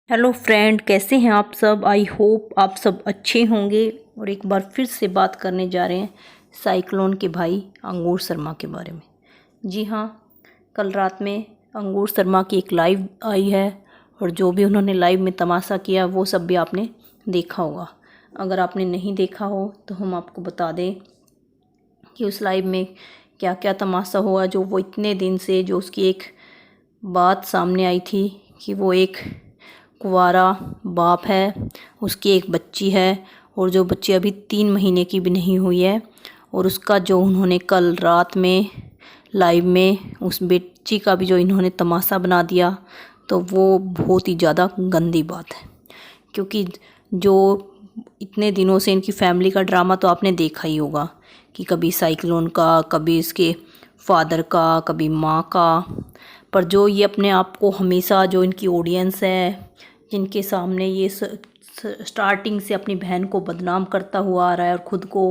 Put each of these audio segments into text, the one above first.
Hello friend, कैसे हैं आप सब। आई होप आप सब अच्छे होंगे। और एक बार फिर से बात करने जा रहे हैं साइक्लोन के भाई अंगूर शर्मा के बारे में। जी हाँ, कल रात में अंगूर शर्मा की एक लाइव आई है और जो भी उन्होंने लाइव में तमाशा किया वो सब भी आपने देखा होगा। अगर आपने नहीं देखा हो तो हम आपको बता दें कि उस लाइव में क्या क्या तमाशा हुआ। जो वो इतने दिन से जो उसकी एक बात सामने आई थी कि वो एक कुंवारा बाप है, उसकी एक बच्ची है और जो बच्ची अभी 3 महीने की भी नहीं हुई है। और उसका जो उन्होंने कल रात में लाइव में उस बच्ची का भी जो इन्होंने तमाशा बना दिया, तो वो बहुत ही ज़्यादा गंदी बात है। क्योंकि जो इतने दिनों से इनकी फैमिली का ड्रामा तो आपने देखा ही होगा कि कभी साइक्लोन का, कभी इसके फादर का, कभी माँ का। पर जो ये अपने आप को हमेशा, जो इनकी ऑडियंस है जिनके सामने ये स्टार्टिंग से अपनी बहन को बदनाम करता हुआ आ रहा है और ख़ुद को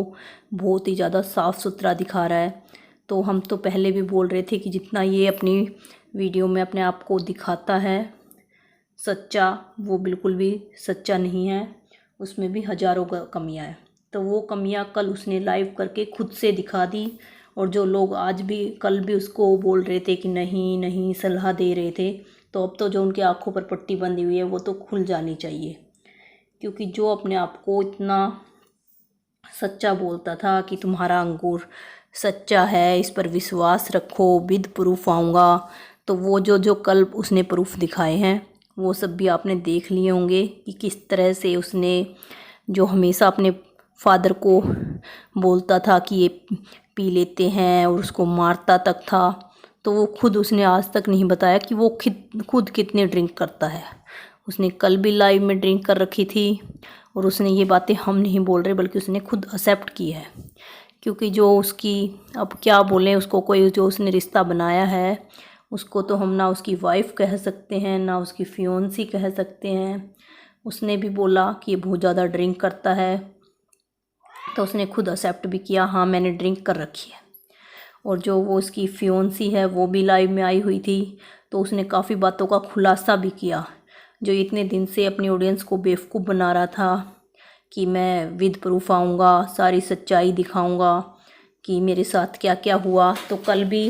बहुत ही ज़्यादा साफ़ सुथरा दिखा रहा है। तो हम तो पहले भी बोल रहे थे कि जितना ये अपनी वीडियो में अपने आप को दिखाता है सच्चा, वो बिल्कुल भी सच्चा नहीं है। उसमें भी हज़ारों कमियां हैं। तो वो कमियां कल उसने लाइव करके खुद से दिखा दी। और जो लोग आज भी, कल भी उसको बोल रहे थे कि नहीं नहीं, सलाह दे रहे थे, तो अब तो जो उनकी आंखों पर पट्टी बंधी हुई है वो तो खुल जानी चाहिए। क्योंकि जो अपने आप को इतना सच्चा बोलता था कि तुम्हारा अंगूर सच्चा है, इस पर विश्वास रखो, विद प्रूफ आऊँगा, तो वो जो जो कल उसने प्रूफ दिखाए हैं वो सब भी आपने देख लिए होंगे कि किस तरह से उसने, जो हमेशा अपने फादर को बोलता था कि ये पी लेते हैं और उसको मारता तक था, तो वो खुद उसने आज तक नहीं बताया कि वो खुद कितने ड्रिंक करता है। उसने कल भी लाइव में ड्रिंक कर रखी थी और उसने ये बातें हम नहीं बोल रहे बल्कि उसने खुद एक्सेप्ट की है। क्योंकि जो उसकी, अब क्या बोलें उसको, कोई जो उसने रिश्ता बनाया है उसको तो हम ना उसकी वाइफ कह सकते हैं ना उसकी फियोन्सी कह सकते हैं। उसने भी बोला कि ये बहुत ज़्यादा ड्रिंक करता है, तो उसने खुद एक्सेप्ट भी किया, हाँ मैंने ड्रिंक कर रखी है। और जो वो उसकी फियोन्सी है वो भी लाइव में आई हुई थी, तो उसने काफ़ी बातों का खुलासा भी किया। जो इतने दिन से अपनी ऑडियंस को बेवकूफ़ बना रहा था कि मैं विद प्रूफ आऊँगा, सारी सच्चाई दिखाऊँगा कि मेरे साथ क्या क्या हुआ। तो कल भी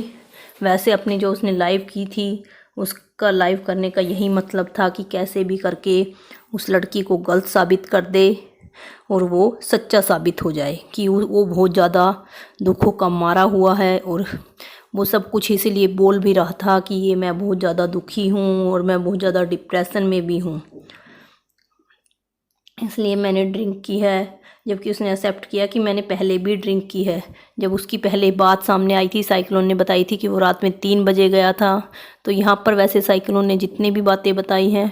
वैसे अपनी जो उसने लाइव की थी, उसका लाइव करने का यही मतलब था कि कैसे भी करके उस लड़की को गलत साबित कर दे और वो सच्चा साबित हो जाए कि वो बहुत ज़्यादा दुखों का मारा हुआ है। और वो सब कुछ इसीलिए बोल भी रहा था कि ये मैं बहुत ज़्यादा दुखी हूँ और मैं बहुत ज़्यादा डिप्रेशन में भी हूँ, इसलिए मैंने ड्रिंक की है। जबकि उसने एक्सेप्ट किया कि मैंने पहले भी ड्रिंक की है। जब उसकी पहले बात सामने आई थी, साइक्लोन ने बताई थी कि वो रात में 3 बजे गया था, तो यहाँ पर वैसे साइक्लोन ने जितनी भी बातें बताई हैं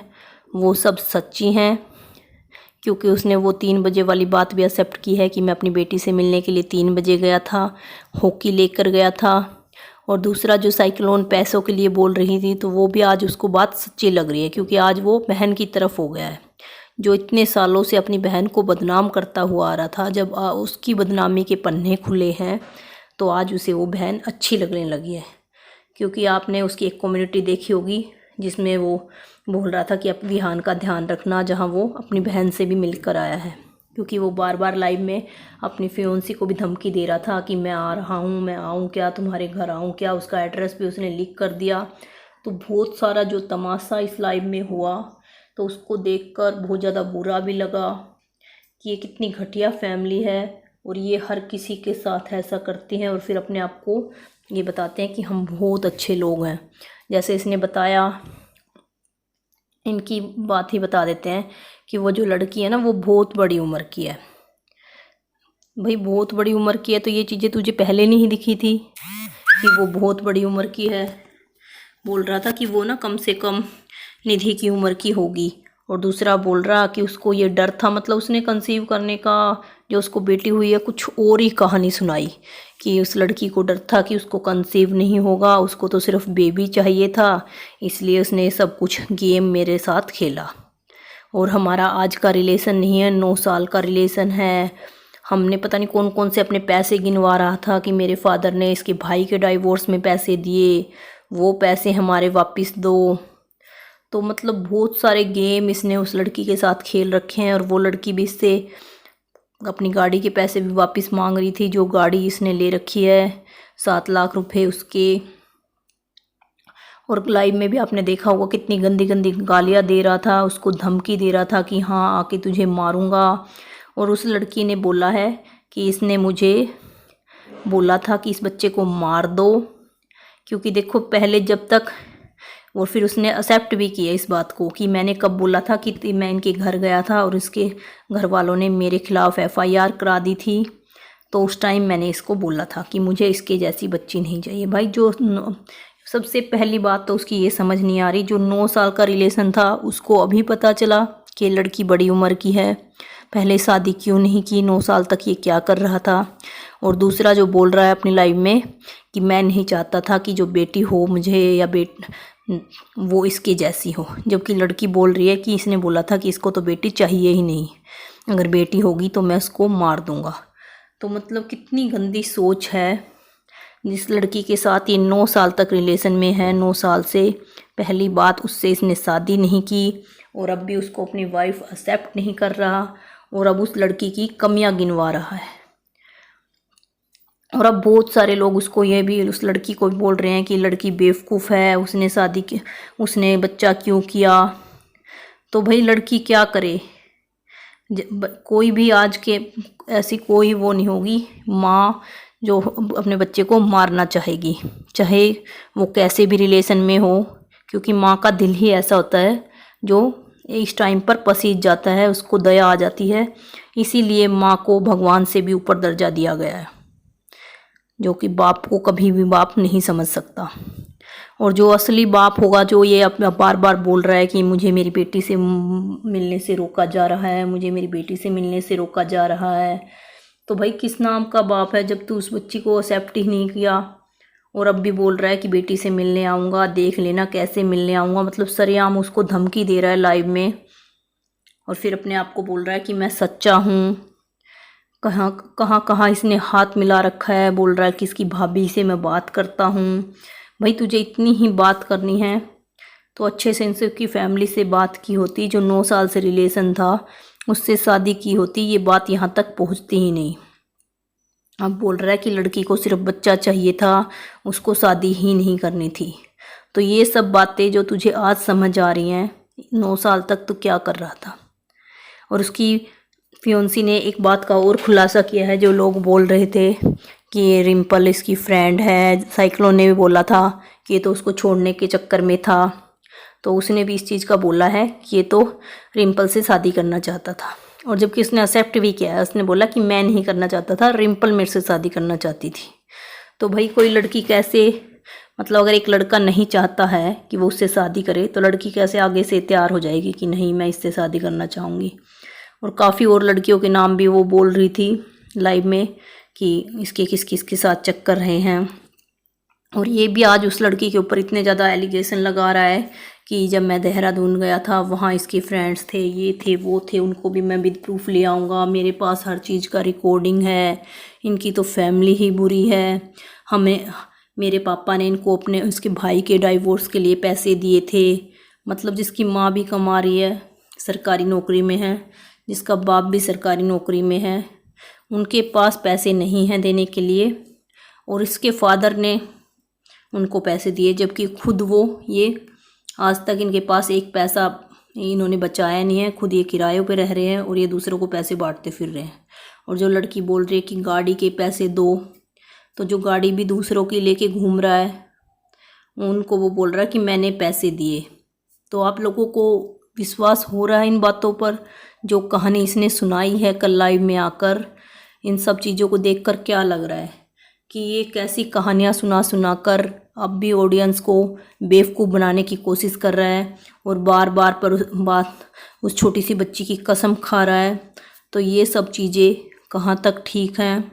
वो सब सच्ची हैं। क्योंकि उसने वो 3 बजे वाली बात भी एक्सेप्ट की है कि मैं अपनी बेटी से मिलने के लिए 3 बजे गया था, हॉकी लेकर गया था। और दूसरा, जो साइक्लोन पैसों के लिए बोल रही थी, तो वो भी आज उसको बात सच्ची लग रही है क्योंकि आज वो बहन की तरफ हो गया है। जो इतने सालों से अपनी बहन को बदनाम करता हुआ आ रहा था, जब उसकी बदनामी के पन्ने खुले हैं तो आज उसे वो बहन अच्छी लगने लगी है। क्योंकि आपने उसकी एक कम्युनिटी देखी होगी जिसमें वो बोल रहा था कि अब विहान का ध्यान रखना, जहां वो अपनी बहन से भी मिलकर आया है। क्योंकि वो बार बार लाइव में अपनी फियोन्सी को भी धमकी दे रहा था कि मैं आ रहा हूँ, मैं आऊँ क्या, तुम्हारे घर आऊँ क्या। उसका एड्रेस भी उसने लीक कर दिया। तो बहुत सारा जो तमाशा इस लाइव में हुआ, तो उसको देखकर बहुत ज़्यादा बुरा भी लगा कि ये कितनी घटिया फैमिली है और ये हर किसी के साथ ऐसा करती हैं और फिर अपने आप को ये बताते हैं कि हम बहुत अच्छे लोग हैं। जैसे इसने बताया, इनकी बात ही बता देते हैं कि वो जो लड़की है ना वो बहुत बड़ी उम्र की है। भाई बहुत बड़ी उम्र की है तो ये चीज़ें तुझे पहले नहीं दिखी थी कि वो बहुत बड़ी उम्र की है। बोल रहा था कि वो ना कम से कम निधि की उम्र की होगी। और दूसरा बोल रहा कि उसको ये डर था, मतलब उसने कंसीव करने का, जो उसको बेटी हुई है, कुछ और ही कहानी सुनाई कि उस लड़की को डर था कि उसको कंसीव नहीं होगा, उसको तो सिर्फ बेबी चाहिए था, इसलिए उसने सब कुछ गेम मेरे साथ खेला। और हमारा आज का रिलेशन नहीं है, 9 साल का रिलेशन है। हमने पता नहीं कौन कौन से अपने पैसे गिनवा रहा था कि मेरे फादर ने इसके भाई के डाइवोर्स में पैसे दिए, वो पैसे हमारे वापस दो। तो मतलब बहुत सारे गेम इसने उस लड़की के साथ खेल रखे हैं, और वो लड़की भी इससे अपनी गाड़ी के पैसे भी वापस मांग रही थी, जो गाड़ी इसने ले रखी है 7 लाख रुपए उसके। और लाइव में भी आपने देखा होगा कितनी गंदी गंदी गालियाँ दे रहा था, उसको धमकी दे रहा था कि हाँ आके तुझे मारूंगा। और उस लड़की ने बोला है कि इसने मुझे बोला था कि इस बच्चे को मार दो, क्योंकि देखो पहले जब तक, और फिर उसने एक्सेप्ट भी किया इस बात को कि मैंने कब बोला था कि मैं इनके घर गया था और इसके घर वालों ने मेरे खिलाफ़ FIR करा दी थी, तो उस टाइम मैंने इसको बोला था कि मुझे इसके जैसी बच्ची नहीं चाहिए। भाई जो सबसे पहली बात तो उसकी ये समझ नहीं आ रही, जो 9 साल का रिलेशन था उसको अभी पता चला कि लड़की बड़ी उम्र की है, पहले शादी क्यों नहीं की, 9 साल तक ये क्या कर रहा था। और दूसरा जो बोल रहा है अपनी लाइफ में कि मैं नहीं चाहता था कि जो बेटी हो मुझे या वो इसके जैसी हो, जबकि लड़की बोल रही है कि इसने बोला था कि इसको तो बेटी चाहिए ही नहीं, अगर बेटी होगी तो मैं उसको मार दूंगा। तो मतलब कितनी गंदी सोच है। जिस लड़की के साथ ये 9 साल तक रिलेशन में है, 9 साल से, पहली बात उससे इसने शादी नहीं की, और अब भी उसको अपनी वाइफ एक्सेप्ट नहीं कर रहा, और अब उस लड़की की कमियां गिनवा रहा है। और अब बहुत सारे लोग उसको ये भी, उस लड़की को भी बोल रहे हैं कि लड़की बेवकूफ़ है, उसने शादी की, उसने बच्चा क्यों किया। तो भाई लड़की क्या करे, कोई भी आज के ऐसी कोई वो नहीं होगी माँ जो अपने बच्चे को मारना चाहेगी, चाहे वो कैसे भी रिलेशन में हो, क्योंकि माँ का दिल ही ऐसा होता है जो इस टाइम पर पसीज जाता है, उसको दया आ जाती है। इसीलिए माँ को भगवान से भी ऊपर दर्जा दिया गया है, जो कि बाप को कभी भी बाप नहीं समझ सकता। और जो असली बाप होगा, जो ये अपना बार बार बोल रहा है कि मुझे मेरी बेटी से मिलने से रोका जा रहा है, मुझे मेरी बेटी से मिलने से रोका जा रहा है, तो भाई किस नाम का बाप है जब तू उस बच्ची को एक्सेप्ट ही नहीं किया, और अब भी बोल रहा है कि बेटी से मिलने आऊँगा, देख लेना कैसे मिलने आऊँगा। मतलब सरेआम उसको धमकी दे रहा है लाइव में, और फिर अपने आप को बोल रहा है कि मैं सच्चा हूँ। कहाँ कहाँ कहाँ इसने हाथ मिला रखा है, बोल रहा है कि इसकी भाभी से मैं बात करता हूँ। भाई तुझे इतनी ही बात करनी है तो अच्छे से इनसे की फैमिली से बात की होती, जो 9 साल से रिलेशन था उससे शादी की होती, ये बात यहाँ तक पहुँचती ही नहीं। अब बोल रहा है कि लड़की को सिर्फ बच्चा चाहिए था, उसको शादी ही नहीं करनी थी। तो ये सब बातें जो तुझे आज समझ आ रही हैं, 9 साल तक तो क्या कर रहा था। और उसकी फियोंसी ने एक बात का और खुलासा किया है, जो लोग बोल रहे थे कि ये रिम्पल इसकी फ्रेंड है, साइक्लोन ने भी बोला था कि ये तो उसको छोड़ने के चक्कर में था, तो उसने भी इस चीज़ का बोला है कि ये तो रिम्पल से शादी करना चाहता था। और जबकि उसने एक्सेप्ट भी किया है, उसने बोला कि मैं नहीं करना चाहता था, रिम्पल मेरे से शादी करना चाहती थी। तो भाई कोई लड़की कैसे, मतलब अगर एक लड़का नहीं चाहता है कि वो उससे शादी करे, तो लड़की कैसे आगे से तैयार हो जाएगी कि नहीं मैं इससे शादी करना चाहूँगी। और काफ़ी और लड़कियों के नाम भी वो बोल रही थी लाइव में कि इसके किस किस के साथ चक्कर रहे हैं। और ये भी आज उस लड़की के ऊपर इतने ज़्यादा एलिगेशन लगा रहा है कि जब मैं देहरादून गया था वहाँ इसके फ्रेंड्स थे, ये थे वो थे, उनको भी मैं विद प्रूफ ले आऊँगा, मेरे पास हर चीज़ का रिकॉर्डिंग है, इनकी तो फैमिली ही बुरी है, हमें मेरे पापा ने इनको अपने उसके भाई के डाइवोर्स के लिए पैसे दिए थे। मतलब जिसकी माँ भी कमा रही है, सरकारी नौकरी में है, जिसका बाप भी सरकारी नौकरी में है, उनके पास पैसे नहीं हैं देने के लिए, और इसके फादर ने उनको पैसे दिए, जबकि खुद वो ये आज तक इनके पास एक पैसा इन्होंने बचाया नहीं है, खुद ये किरायों पे रह रहे हैं और ये दूसरों को पैसे बांटते फिर रहे हैं। और जो लड़की बोल रही है कि गाड़ी के पैसे दो, तो जो गाड़ी भी दूसरों की लेके घूम रहा है उनको वो बोल रहा है कि मैंने पैसे दिए। तो आप लोगों को विश्वास हो रहा है इन बातों पर? जो कहानी इसने सुनाई है कल लाइव में आकर, इन सब चीज़ों को देखकर क्या लग रहा है कि ये कैसी कहानियाँ सुना कर अब भी ऑडियंस को बेवकूफ़ बनाने की कोशिश कर रहा है, और बार बार पर उस छोटी सी बच्ची की कसम खा रहा है। तो ये सब चीज़ें कहाँ तक ठीक हैं?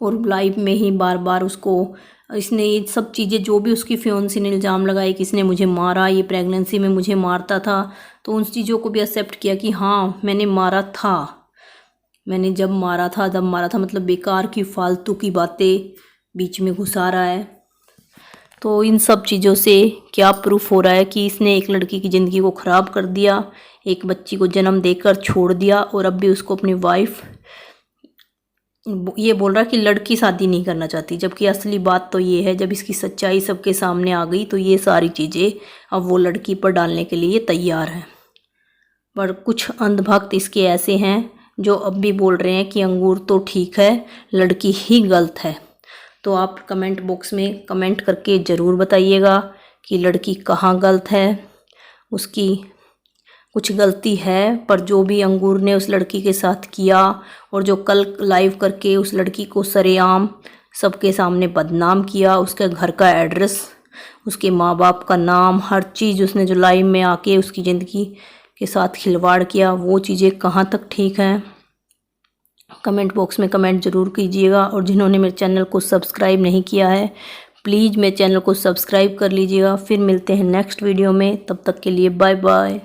और लाइव में ही बार बार उसको इसने ये सब चीज़ें, जो भी उसकी फियोंसी ने इल्ज़ाम लगाए कि इसने मुझे मारा, ये प्रेगनेंसी में मुझे मारता था, तो उन चीज़ों को भी एक्सेप्ट किया कि हाँ मैंने मारा था, मैंने जब मारा था मतलब बेकार की फालतू की बातें बीच में घुसा रहा है। तो इन सब चीज़ों से क्या प्रूफ हो रहा है कि इसने एक लड़की की ज़िंदगी को ख़राब कर दिया, एक बच्ची को जन्म देकर छोड़ दिया, और अब भी उसको अपनी वाइफ ये बोल रहा है कि लड़की शादी नहीं करना चाहती। जबकि असली बात तो ये है, जब इसकी सच्चाई सबके सामने आ गई तो ये सारी चीज़ें अब वो लड़की पर डालने के लिए तैयार है। पर कुछ अंधभक्त इसके ऐसे हैं जो अब भी बोल रहे हैं कि अंगूर तो ठीक है, लड़की ही गलत है। तो आप कमेंट बॉक्स में कमेंट करके ज़रूर बताइएगा कि लड़की कहाँ गलत है। उसकी कुछ गलती है, पर जो भी अंगूर ने उस लड़की के साथ किया और जो कल लाइव करके उस लड़की को सरेआम सबके सामने बदनाम किया, उसके घर का एड्रेस, उसके माँ बाप का नाम, हर चीज़ उसने जो लाइव में आके उसकी ज़िंदगी के साथ खिलवाड़ किया, वो चीज़ें कहाँ तक ठीक हैं। कमेंट बॉक्स में कमेंट ज़रूर कीजिएगा। और जिन्होंने मेरे चैनल को सब्सक्राइब नहीं किया है, प्लीज़ मेरे चैनल को सब्सक्राइब कर लीजिएगा। फिर मिलते हैं नेक्स्ट वीडियो में, तब तक के लिए बाय बाय।